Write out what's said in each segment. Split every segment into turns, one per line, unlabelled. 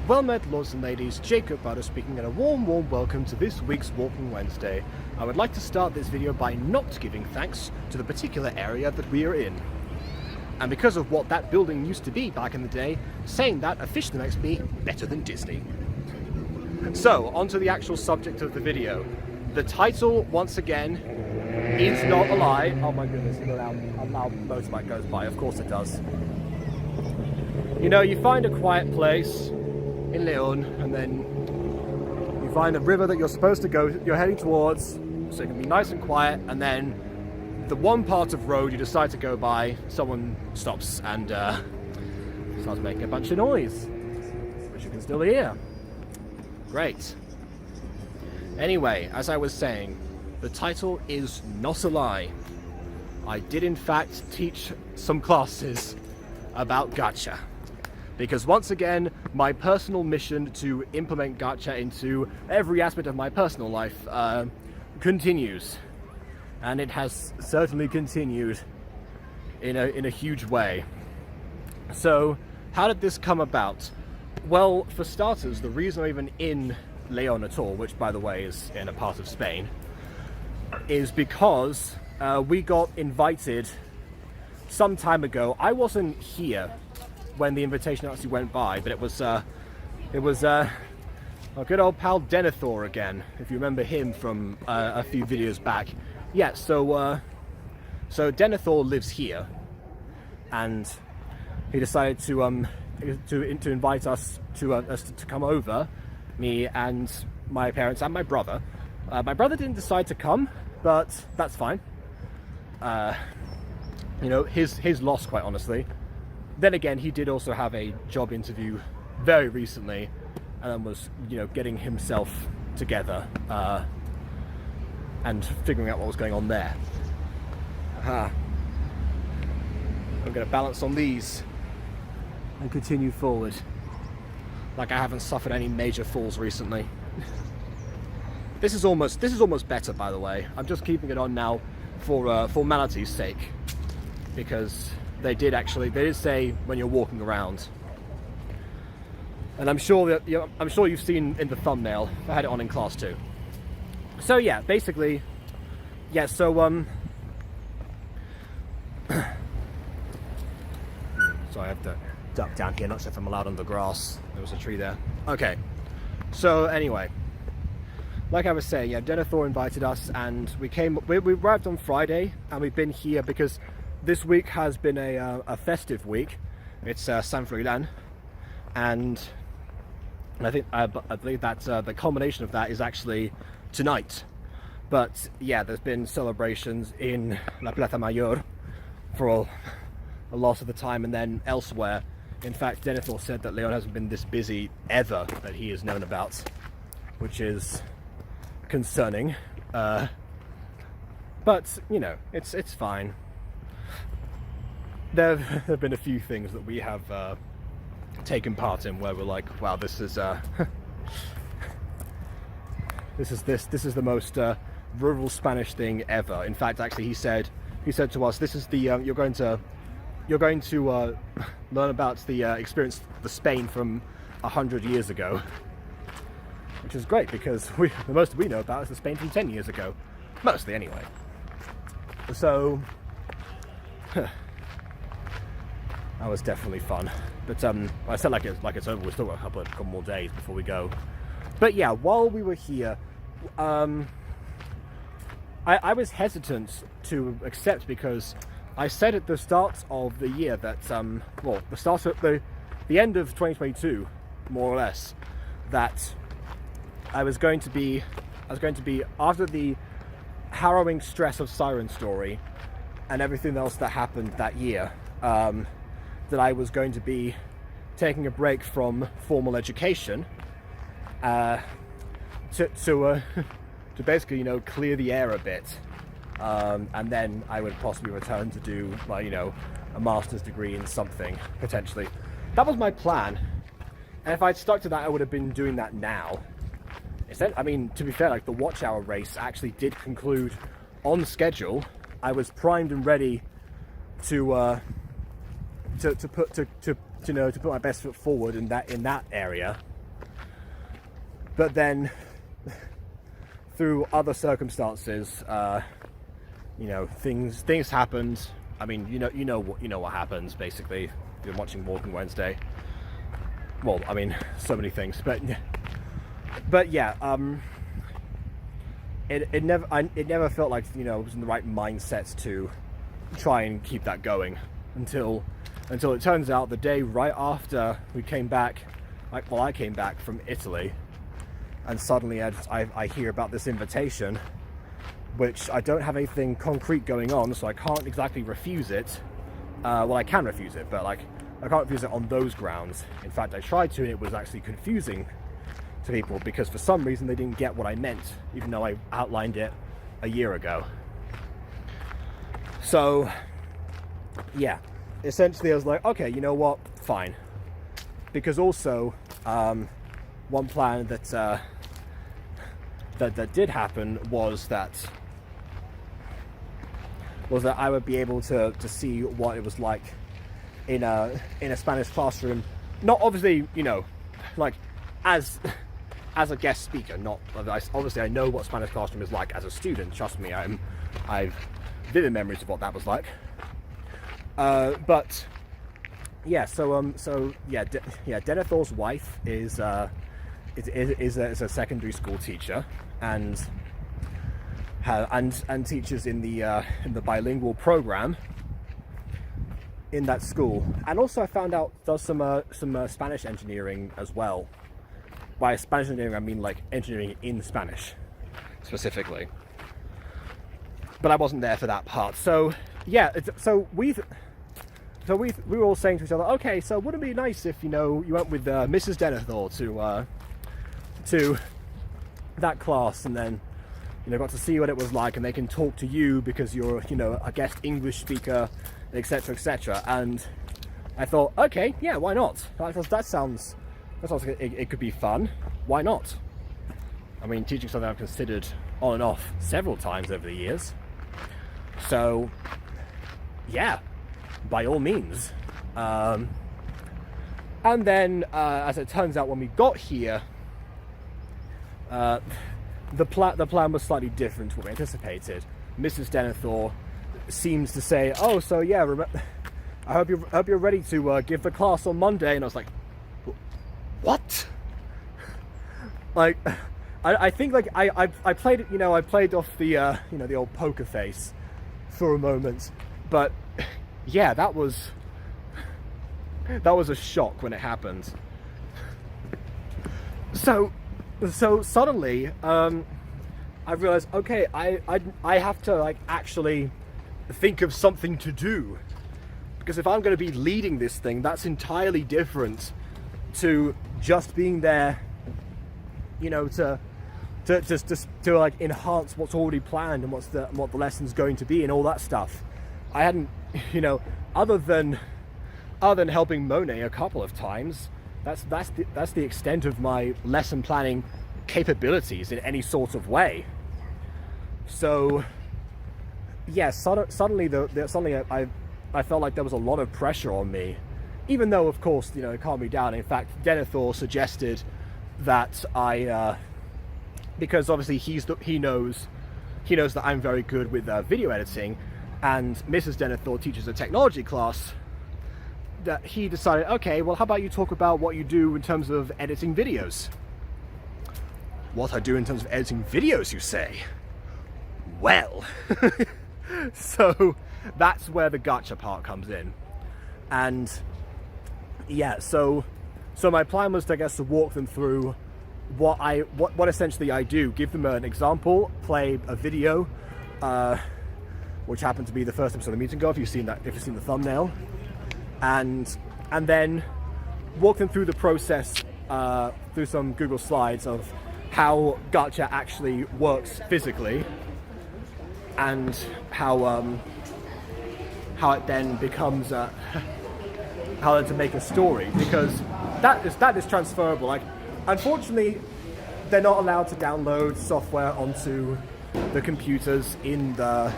Well met, lords and ladies, Jacob Butter speaking, and a warm welcome to this week's Walking Wednesday. I would like to start this video by not giving thanks to the particular area that we are in. And because of what that building used to be back in the day, saying that officially makes me better than Disney. So, on to the actual subject of the video. The title, once again, is not a lie. Oh my goodness, a loud motorbike goes by, of course it does. You know, you find a quiet place in Leon, and then you find a river that you're supposed to go, you're heading towards, so it can be nice and quiet, and then the one part of road you decide to go by, someone stops and starts making a bunch of noise, which you can still hear. Great. Anyway, as I was saying, the title is not a lie. I did in fact teach some classes about Gacha. Because once again, my personal mission to implement Gacha into every aspect of my personal life continues. And it has certainly continued in a huge way. So, how did this come about? Well, for starters, the reason I'm even in Leon at all, which by the way is in a part of Spain, is because we got invited some time ago. I wasn't here when the invitation actually went by, but it was our good old pal Denethor again, if you remember him from a few videos back. Yeah, so Denethor lives here, and he decided to invite us to come over, me and my parents and my brother. My brother didn't decide to come, but that's fine. You know, his loss, quite honestly. Then again, he did also have a job interview very recently, and then was, you know, getting himself together and figuring out what was going on there. I'm going to balance on these and continue forward, like I haven't suffered any major falls recently. This is almost better, by the way. I'm just keeping it on now for formality's sake, because they did say when you're walking around, and I'm sure that you've seen in the thumbnail. I had it on in class too. So yeah, basically, yeah. So so I have to duck down here, not sure if I'm allowed on the grass. There was a tree there. Okay. So anyway, like I was saying, yeah, Denethor invited us, and we arrived on Friday, and we've been here because this week has been a festive week. It's San Froilan, and I believe that the culmination of that is actually tonight. But yeah, there's been celebrations in La Plaza Mayor for a lot of the time, and then elsewhere. In fact, Denethor said that Leon hasn't been this busy ever that he has known about, which is concerning. But you know, it's fine. There have been a few things that we have taken part in where we're like, wow, this is the most rural Spanish thing ever. In fact, actually, he said to us, this is the you're going to learn about the experience the Spain from 100 years ago, which is great because the most we know about is the Spain from 10 years ago, mostly anyway. So that was definitely fun. But I said like it's over. We've still got a couple more days before we go. But yeah, while we were here, I was hesitant to accept because I said at the start of the year that well, the start of the end of 2022, more or less, that I was going to be after the harrowing stress of Siren Story and everything else that happened that year. That I was going to be taking a break from formal education to basically, you know, clear the air a bit, and then I would possibly return to do, like, you know, a master's degree in something, potentially. That was my plan, and if I'd stuck to that, I would have been doing that now. Instead, I mean, to be fair, like, the watch hour race actually did conclude on schedule. I was primed and ready to put my best foot forward in that area, But then, through other circumstances, you know, things happened. I mean, you know what happens basically. If you're watching Walking Wednesday. Well, I mean, so many things, but yeah, it never felt like, you know, I was in the right mindset to try and keep that going until it turns out the day right after we came back, I came back from Italy, and suddenly I hear about this invitation, which I don't have anything concrete going on, so I can't exactly refuse it. Well, I can refuse it, but like, I can't refuse it on those grounds. In fact, I tried to, and it was actually confusing to people because for some reason they didn't get what I meant, even though I outlined it a year ago. So, yeah, essentially I was like, okay, you know what, fine. Because also, one plan that did happen was that I would be able to see what it was like in a Spanish classroom. Not obviously, you know, like as a guest speaker. Not obviously I know what Spanish classroom is like as a student. Trust me, I've vivid memories of what that was like. But yeah, so yeah, Denethor's wife is a secondary school teacher and teaches in the bilingual program in that school, and also I found out does some Spanish engineering as well. By Spanish engineering, I mean like engineering in Spanish specifically. But I wasn't there for that part. So yeah, we were all saying to each other, okay, so wouldn't it be nice if, you know, you went with Mrs. Denethor to that class, and then, you know, got to see what it was like, and they can talk to you because you're, you know, a guest English speaker, etc., etc. And I thought, okay, yeah, why not? That sounds like it could be fun. Why not? I mean, teaching something I've considered on and off several times over the years. So, yeah, by all means. And then, as it turns out, when we got here, the plan was slightly different to what we anticipated. Mrs. Denethor seems to say, "Oh, so yeah, I hope you're ready to give the class on Monday." And I was like, "What?" Like, I think like I played it, you know, I played off the you know, the old poker face for a moment, but yeah, that was a shock when it happened. So suddenly, I realized, okay, I have to like actually think of something to do, because if I'm going to be leading this thing, that's entirely different to just being there, you know, to like enhance what's already planned and what the lesson's going to be and all that stuff. I hadn't, you know, other than helping Monet a couple of times, that's the extent of my lesson planning capabilities in any sort of way. So yeah, suddenly I felt like there was a lot of pressure on me, even though of course, you know, it calmed me down. In fact, Denethor suggested that I because obviously he knows that I'm very good with video editing, and Mrs. Denethor teaches a technology class, that he decided, okay, well, how about you talk about what you do in terms of editing videos? What I do in terms of editing videos, you say? Well, so that's where the gacha part comes in. And yeah, so my plan was, I guess, to walk them through what essentially I do, give them an example, play a video, which happened to be the first episode of Meet and Go, if you've seen the thumbnail, and then walk them through the process through some Google Slides of how gacha actually works physically, and how it then becomes how to make a story, because that is transferable. Like, unfortunately, they're not allowed to download software onto the computers in the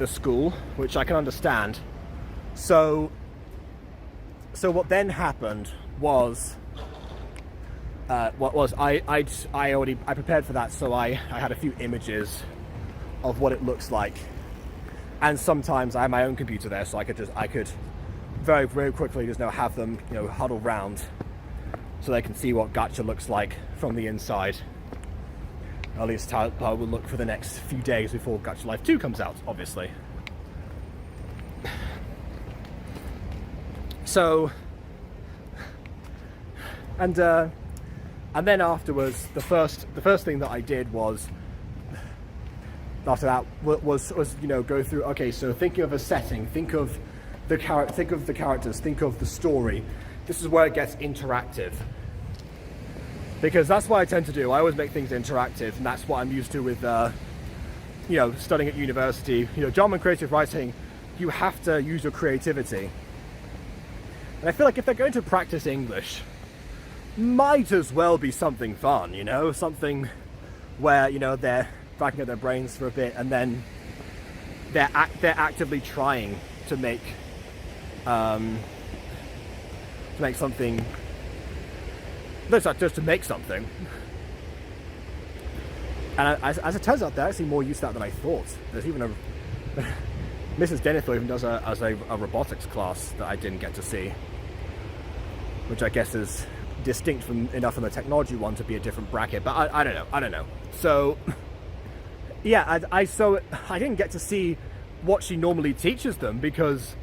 school, which I can understand. So what then happened was what was I prepared for that, so I had a few images of what it looks like, and sometimes I have my own computer there, so I could very, very quickly just have them huddle round so they can see what Gacha looks like from the inside. At least how I will look for the next few days before Gacha Life 2 comes out, obviously. So, and then afterwards, the first thing that I did was, after that, was go through. Okay, so thinking of a setting, think of the characters, think of the story. This is where it gets interactive, because that's what I tend to do. I always make things interactive, and that's what I'm used to with studying at university. Drama and creative writing, you have to use your creativity. And I feel like if they're going to practice English, might as well be something fun, something where they're backing up their brains for a bit, and then they're actively trying to make something. That's not just to make something. And as it turns out, they're actually more used to that than I thought. There's even Mrs. Denethor even does a robotics class that I didn't get to see, which I guess is distinct enough from the technology one to be a different bracket. But I don't know. So yeah, I didn't get to see what she normally teaches them because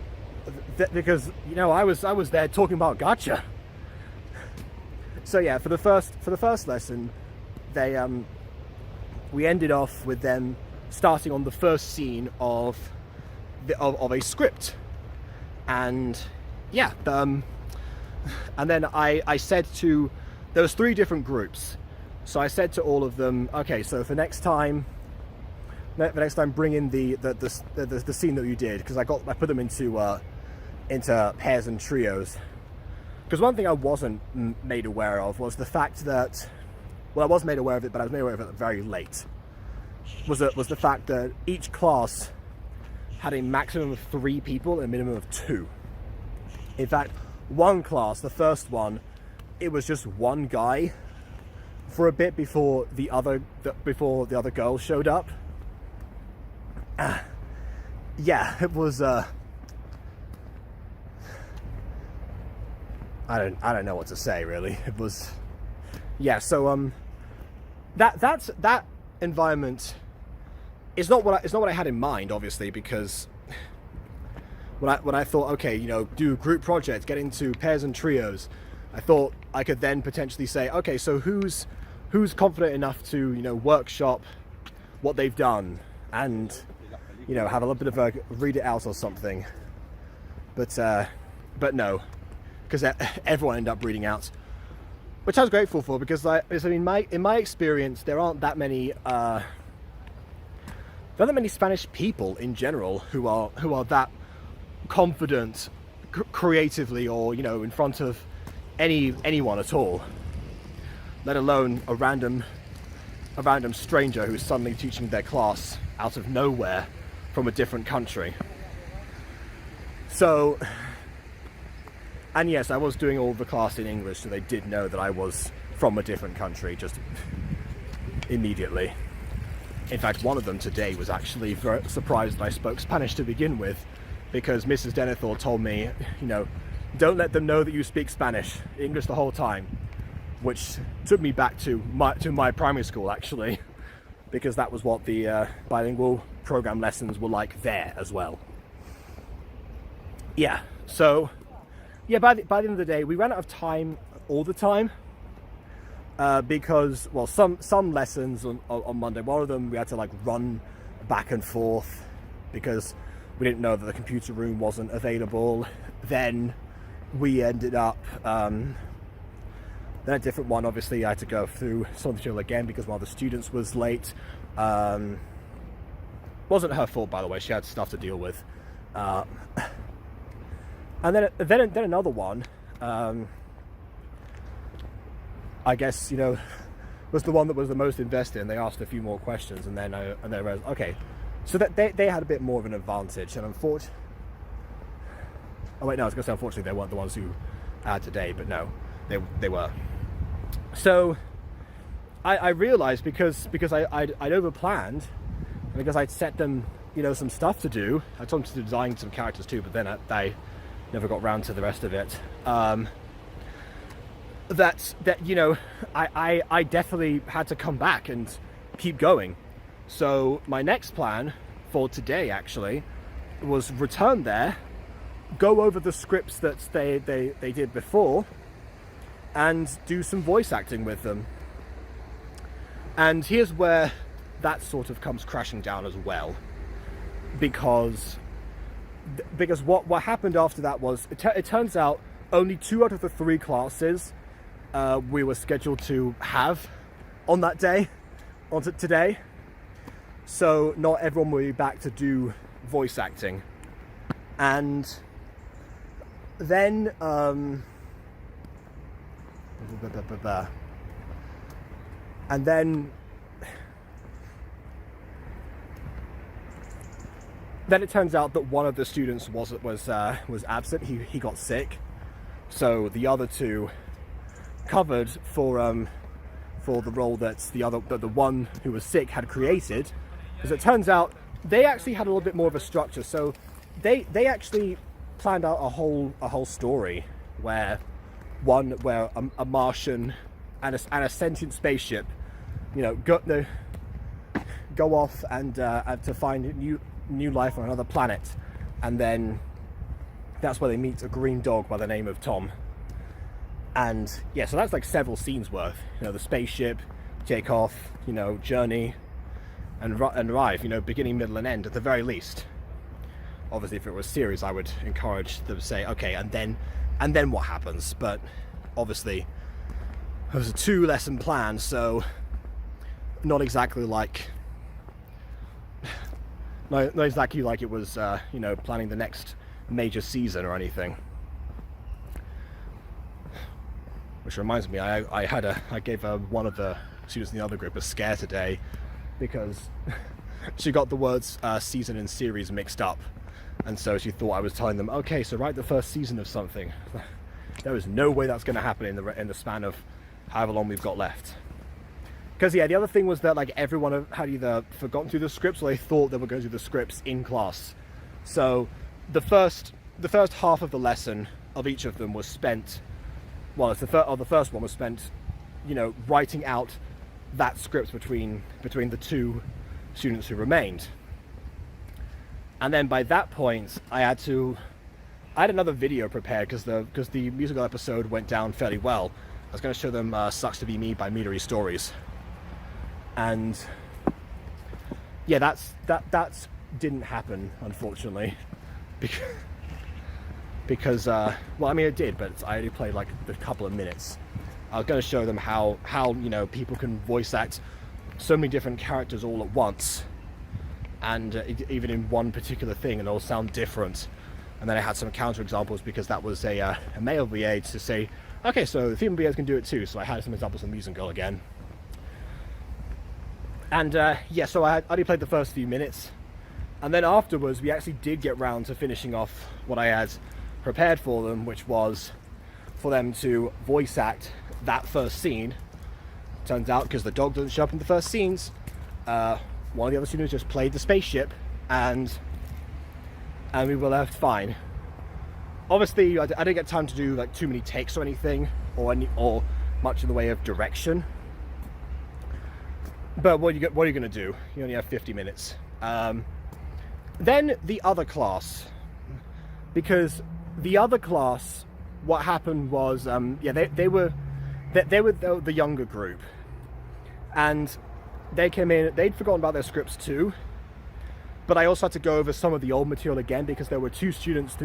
I was there talking about Gacha. So yeah, for the first lesson, we ended off with them starting on the first scene of a script, and yeah, and then I said there was 3 different groups, so I said to all of them, okay, so for next time, bring in the scene that you did, because I put them into pairs and trios. Because one thing I wasn't made aware of was the fact that, well, I was made aware of it, but I was made aware of it very late, was the fact that each class had a maximum of 3 people and a minimum of 2. In fact, one class, the first one, it was just one guy for a bit before the other girls showed up. Yeah, it was I don't know what to say, really. It was, yeah. So that environment is not what I had in mind, obviously, because when I thought, okay, do group projects, get into pairs and trios, I thought I could then potentially say, okay, so who's confident enough to workshop what they've done and have a little bit of a read it out or something. But no. Because everyone ended up reading out, which I was grateful for, because in my experience, there aren't that many Spanish people in general who are that confident creatively, or in front of anyone at all, let alone a random stranger who's suddenly teaching their class out of nowhere from a different country. So. And yes, I was doing all the class in English, so they did know that I was from a different country just immediately. In fact, one of them today was actually very surprised that I spoke Spanish to begin with, because Mrs. Denethor told me, don't let them know that you speak Spanish, English the whole time, which took me back to my primary school, actually, because that was what the bilingual program lessons were like there as well. Yeah, so. Yeah, by the end of the day, we ran out of time all the time, because, well, some lessons on Monday, one of them we had to run back and forth because we didn't know that the computer room wasn't available. Then we ended up, then a different one, obviously I had to go through some of the material again because one of the students was late. Wasn't her fault, by the way, she had stuff to deal with. And then another one, I guess, was the one that was the most invested, and they asked a few more questions, and then they realized, okay, so that they had a bit more of an advantage, and unfortunately, oh wait, no, I was going to say unfortunately they weren't the ones who had today, but no, they were. So I realized because I'd overplanned, and because I'd set them, some stuff to do. I told them to design some characters too, but then I never got round to the rest of it. I definitely had to come back and keep going. So my next plan for today actually was return there, go over the scripts that they did before, and do some voice acting with them. And here's where that sort of comes crashing down as well, because what happened after that was it turns out only 2 out of the 3 classes we were scheduled to have on that day, today. So not everyone will be back to do voice acting. And then then it turns out that one of the students was absent. He got sick, so the other 2 covered for the role that the one who was sick had created. Because it turns out they actually had a little bit more of a structure. So they actually planned out a whole story where a Martian and a sentient spaceship, go off and to find new life on another planet, and then that's where they meet a green dog by the name of Tom. And yeah, so that's like several scenes worth. The spaceship, take off, journey, and arrive. Beginning, middle, and end at the very least. Obviously, if it was a series, I would encourage them to say, okay, and then what happens? But obviously, it was a 2-lesson plan, so not exactly like it was, planning the next major season or anything. Which reminds me, I gave one of the students in the other group a scare today because she got the words season and series mixed up, and so she thought I was telling them, okay, so write the first season of something. There is no way that's going to happen in the span of however long we've got left. Because yeah, the other thing was that like everyone had either forgotten to do the scripts or they thought they were going to do the scripts in class. So the first half of the lesson of each of them was spent. Well, the first one was spent, writing out that script between the 2 students who remained. And then by that point, I had another video prepared because the musical episode went down fairly well. I was going to show them "Sucks to Be Me" by Midori Stories. And yeah, that didn't happen, unfortunately, because well, I mean it did, but I only played like a couple of minutes. I was going to show them how people can voice act so many different characters all at once, and even in one particular thing, and it'll sound different. And then I had some counter examples because that was a male VA to say, okay, so the female VAs can do it too. So I had some examples of Music Girl again. And yeah, so I only played the first few minutes, and then afterwards we actually did get round to finishing off what I had prepared for them, which was for them to voice act that first scene. Turns out, because the dog doesn't show up in the first scenes, one of the other students just played the spaceship, and we were left fine. Obviously, I didn't get time to do like too many takes or anything, or much in the way of direction. But what are you going to do? You only have 50 minutes. Then the other class, because the other class, what happened was, yeah, they were the younger group, and they came in. They'd forgotten about their scripts too, but I also had to go over some of the old material again because there were 2 students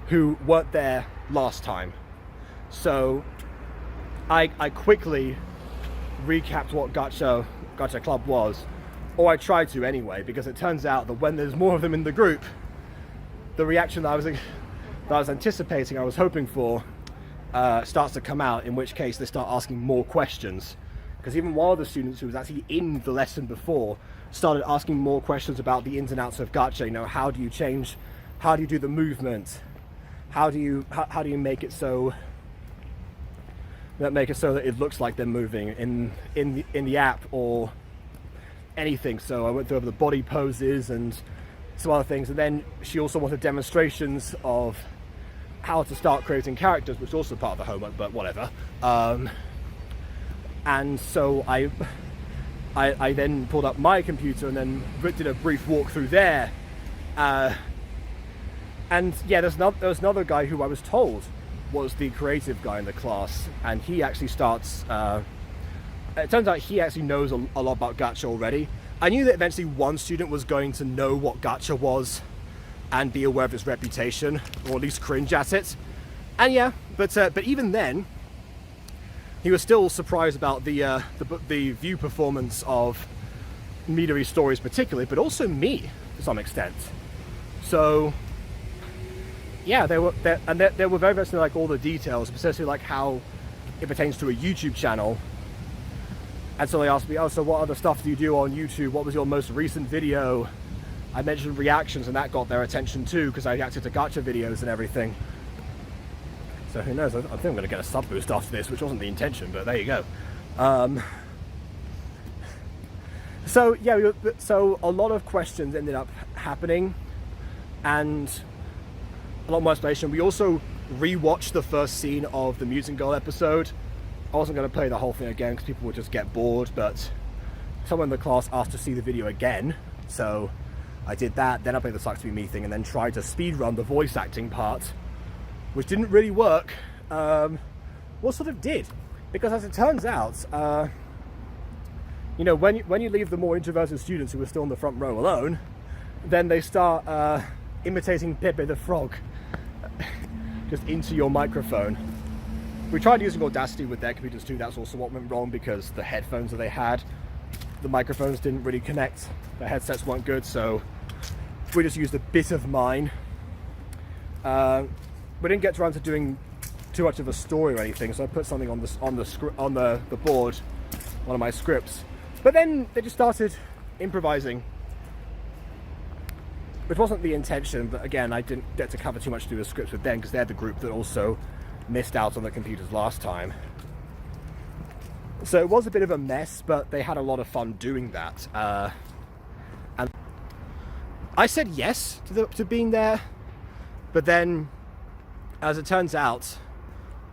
who weren't there last time. So I quickly recapped what Gacha Club was, or I tried to anyway, because it turns out that when there's more of them in the group, the reaction that I was anticipating, I was hoping for, starts to come out, in which case they start asking more questions. Because even one of the students who was actually in the lesson before started asking more questions about the ins and outs of Gacha. How do you change, how do you do the movement, how do you make it so that make it so that it looks like they're moving in the app or anything. So I went through the body poses and some other things, and then she also wanted demonstrations of how to start creating characters, which is also part of the homework, but whatever. And so I then pulled up my computer and then did a brief walkthrough there. And yeah, there was another guy who I was told was the creative guy in the class, and he actually starts, it turns out he actually knows a lot about Gacha already. I knew that eventually one student was going to know what Gacha was and be aware of its reputation, or at least cringe at it. And yeah, but even then, he was still surprised about the view performance of Midori stories particularly, but also me to some extent. So yeah, they were very interested in like all the details, especially like how it pertains to a YouTube channel. And so they asked me, oh, so what other stuff do you do on YouTube? What was your most recent video? I mentioned reactions, and that got their attention too, because I reacted to Gacha videos and everything. So who knows? I think I'm going to get a sub boost after this, which wasn't the intention, but there you go. So yeah, so a lot of questions ended up happening, and a lot more explanation. We also rewatched the first scene of the Mutant Girl episode. I wasn't going to play the whole thing again because people would just get bored, but someone in the class asked to see the video again, so I did that. Then I played the Sucks to Be Me thing, and then tried to speedrun the voice acting part, which didn't really work. Well, sort of did, because as it turns out, you know, when you leave the more introverted students who are still in the front row alone, then they start imitating Pepe the Frog just into your microphone. We tried using Audacity with their computers too. That's also what went wrong, because the headphones that they had, the microphones didn't really connect. The headsets weren't good, so we just used a bit of mine. We didn't get around to doing too much of a story or anything, so I put something on the board, one of my scripts. But then they just started improvising, which wasn't the intention, but again, I didn't get to cover too much to do with scripts with them, because they're the group that also missed out on the computers last time. So it was a bit of a mess, but they had a lot of fun doing that. And I said yes to being there, but then, as it turns out,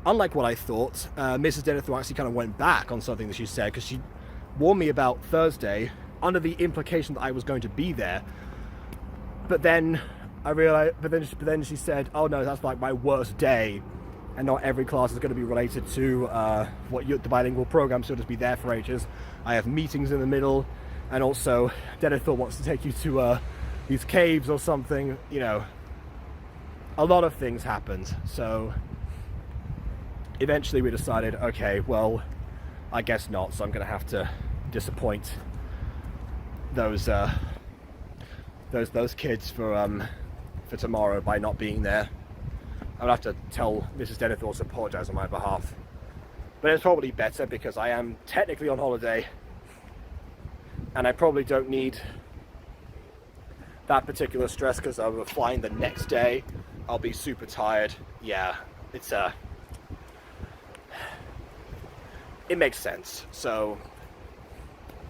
unlike what I thought, Mrs. Denethor actually kind of went back on something that she said, because she warned me about Thursday under the implication that I was going to be there. But then I realized, but then she said, "Oh no, that's like my worst day, and not every class is going to be related to the bilingual program, so it'll just be there for ages. I have meetings in the middle, and also Denethor wants to take you to these caves or something." You know, a lot of things happened. So eventually we decided, okay, well, I guess not. So I'm going to have to disappoint those kids for tomorrow by not being there. I would have to tell Mrs. Denethor to apologise on my behalf. But it's probably better, because I am technically on holiday, and I probably don't need that particular stress, because I'll be flying the next day. I'll be super tired. Yeah, it's it makes sense. So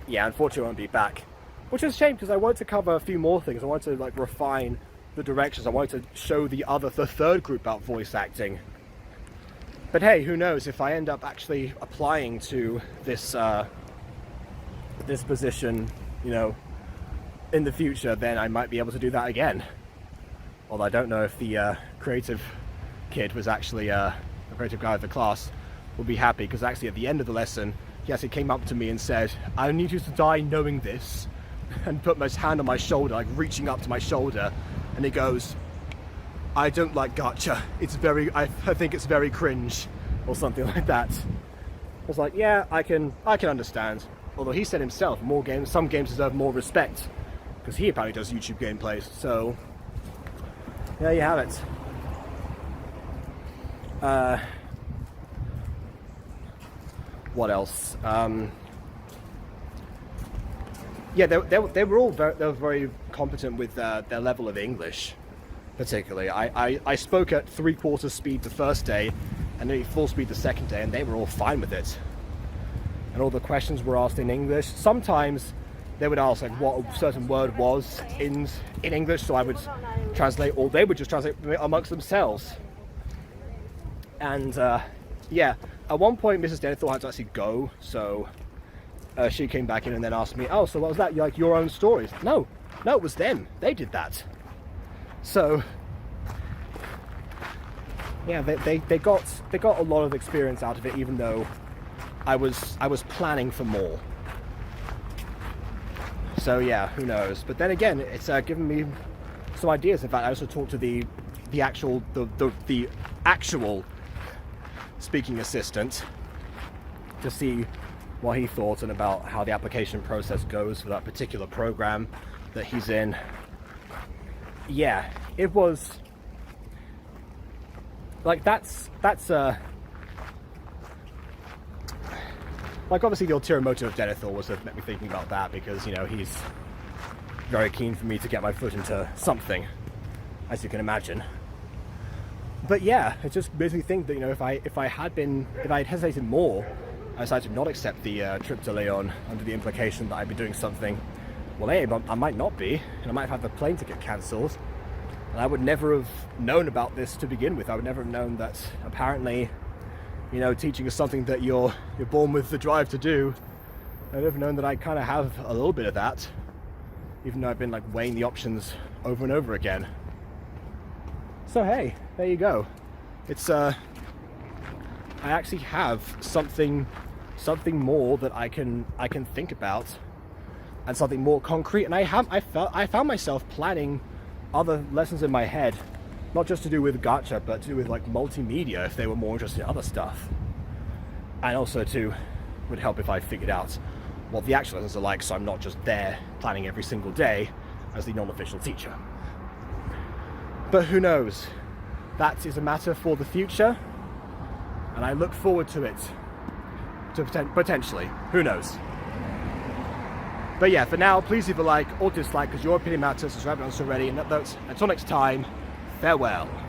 yeah, unfortunately I won't be back, which is a shame, because I wanted to cover a few more things. I wanted to like refine the directions. I wanted to show the third group about voice acting. But hey, who knows, if I end up actually applying to this this position, you know, in the future, then I might be able to do that again. Although I don't know if the creative kid was actually the creative guy of the class will be happy, because actually at the end of the lesson, he actually came up to me and said, "I need you to die knowing this," and put his hand on my shoulder, like reaching up to my shoulder, and he goes, "I don't like Gacha. It's very, I think it's very cringe," or something like that. I was like, yeah, I can understand. Although he said himself, some games deserve more respect, because he apparently does YouTube gameplays. So there you have it. What else? Yeah, they were all very competent with their level of English, particularly. I spoke at 3/4 speed the first day, and nearly full speed the second day, and they were all fine with it. And all the questions were asked in English. Sometimes they would ask like what a certain word was in English, so I would translate, or they would just translate amongst themselves. And yeah, at one point Mrs. Denethor had to actually go, so she came back in and then asked me, oh, so what was that, like your own stories? No, it was them, they did that. So yeah, they got a lot of experience out of it, even though I was planning for more. So yeah, who knows? But then again, it's given me some ideas. In fact, I also talked to the actual speaking assistant to see what he thought and about how the application process goes for that particular program that he's in. Yeah, it was like that's like obviously the ulterior motive of Denethor was to make me thinking about that, because you know he's very keen for me to get my foot into something, as you can imagine. But yeah, it just makes me think that, you know, if I had hesitated more, I decided to not accept the trip to Leon under the implication that I'd be doing something. Well, A, I might not be, and I might have had the plane ticket cancelled, and I would never have known about this to begin with. I would never have known that apparently, you know, teaching is something that you're born with the drive to do. I'd have known that I kind of have a little bit of that, even though I've been like weighing the options over and over again. So hey, there you go. It's I actually have something more that I can think about, and something more concrete. And I found myself planning other lessons in my head, not just to do with Gacha, but to do with like multimedia if they were more interested in other stuff. And also would help if I figured out what the actual lessons are like, so I'm not just there planning every single day as the non-official teacher. But who knows? That is a matter for the future, and I look forward to it. Potentially. Who knows? But yeah, for now, please leave a like or dislike, because your opinion matters, as I haven't done so already. And until next time, farewell.